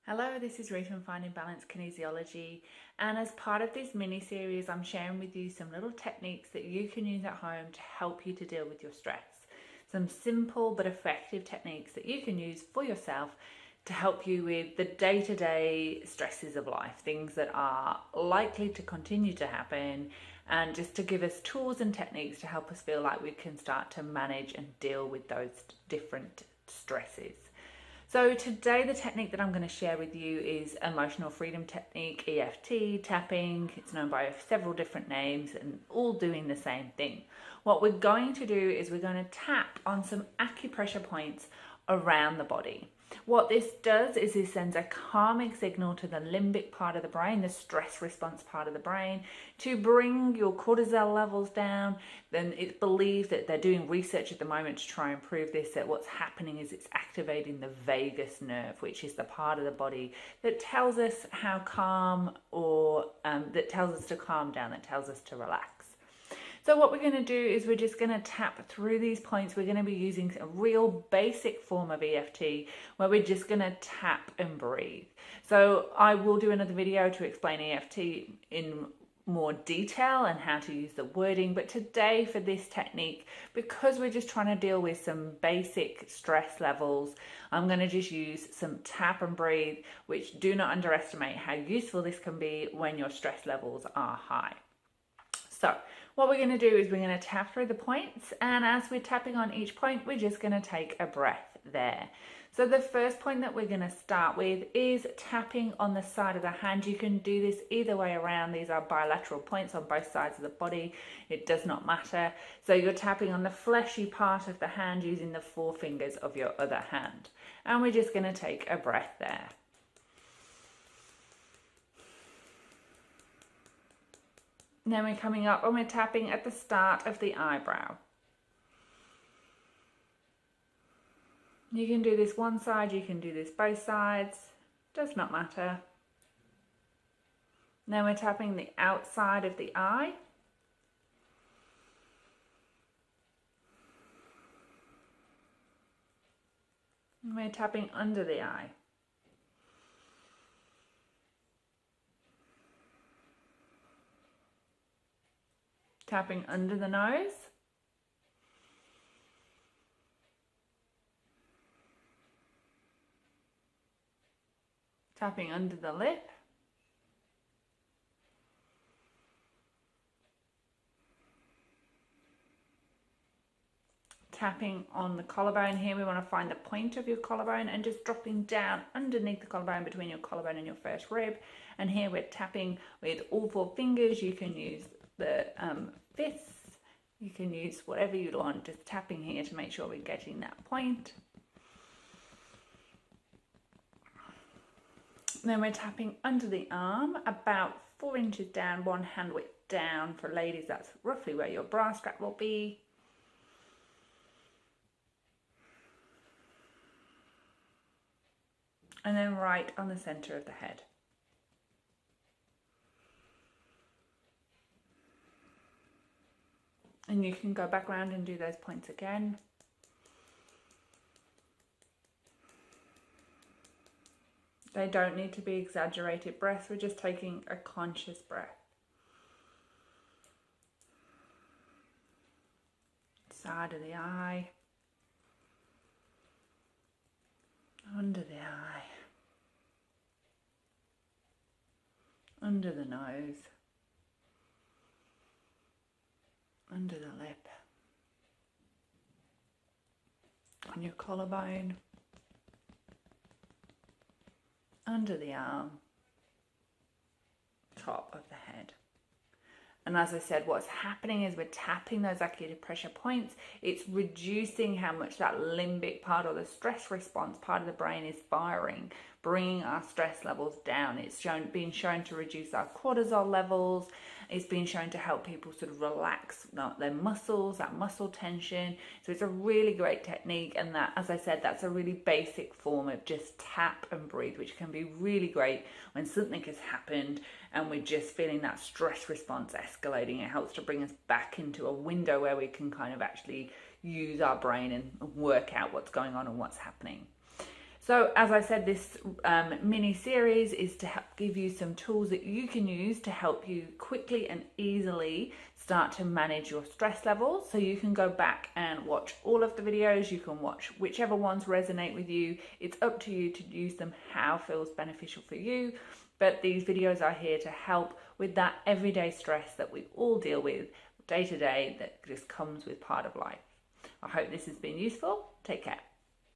Hello, this is Rita from Finding Balance Kinesiology, and as part of this mini-series I'm sharing with you some little techniques that you can use at home to help you to deal with your stress. Some simple but effective techniques that you can use for yourself to help you with the day-to-day stresses of life, things that are likely to continue to happen, and just to give us tools and techniques to help us feel like we can start to manage and deal with those different stresses. So today the technique that I'm going to share with you is emotional freedom technique, EFT, tapping. It's known by several different names and all doing the same thing. What we're going to do is we're going to tap on some acupressure points around the body. What this does is it sends a calming signal to the limbic part of the brain, the stress response part of the brain, to bring your cortisol levels down. Then it's believed that they're doing research at the moment to try and prove this, that what's happening is it's activating the vagus nerve, which is the part of the body that tells us how calm or that tells us to calm down, that tells us to relax. So what we're going to do is we're just going to tap through these points. We're going to be using a real basic form of EFT where we're just going to tap and breathe. So I will do another video to explain EFT in more detail and how to use the wording, but today for this technique, because we're just trying to deal with some basic stress levels, I'm going to just use some tap and breathe, which do not underestimate how useful this can be when your stress levels are high. So what we're going to do is we're going to tap through the points, and as we're tapping on each point, we're just going to take a breath there. So the first point that we're going to start with is tapping on the side of the hand. You can do this either way around. These are bilateral points on both sides of the body. It does not matter. So you're tapping on the fleshy part of the hand using the forefingers of your other hand. And we're just going to take a breath there. Then we're coming up and we're tapping at the start of the eyebrow. You can do this one side, you can do this both sides, does not matter. Then we're tapping the outside of the eye. And we're tapping under the eye. Tapping under the nose. Tapping under the lip. Tapping on the collarbone here. We want to find the point of your collarbone and just dropping down underneath the collarbone, between your collarbone and your first rib. And here we're tapping with all four fingers. You can use the fists, you can use whatever you want, just tapping here to make sure we're getting that point. Then we're tapping under the arm, about 4 inches down, one hand width down. For ladies, that's roughly where your bra strap will be. And then right on the center of the head. And you can go back around and do those points again. They don't need to be exaggerated breaths. We're just taking a conscious breath. Side of the eye. Under the eye. Under the nose. Under the lip, on your collarbone, under the arm, top of the head. And as I said, what's happening is we're tapping those acupressure points. It's reducing how much that limbic part or the stress response part of the brain is firing, bringing our stress levels down. It's been shown to reduce our cortisol levels. It's been shown to help people sort of relax their muscles, that muscle tension. So it's a really great technique. And that, as I said, that's a really basic form of just tap and breathe, which can be really great when something has happened and we're just feeling that stress response escalating. It helps to bring us back into a window where we can kind of actually use our brain and work out what's going on and what's happening. So as I said, this mini series is to help give you some tools that you can use to help you quickly and easily start to manage your stress levels. So you can go back and watch all of the videos. You can watch whichever ones resonate with you. It's up to you to use them how feels beneficial for you. But these videos are here to help with that everyday stress that we all deal with day to day that just comes with part of life. I hope this has been useful. Take care.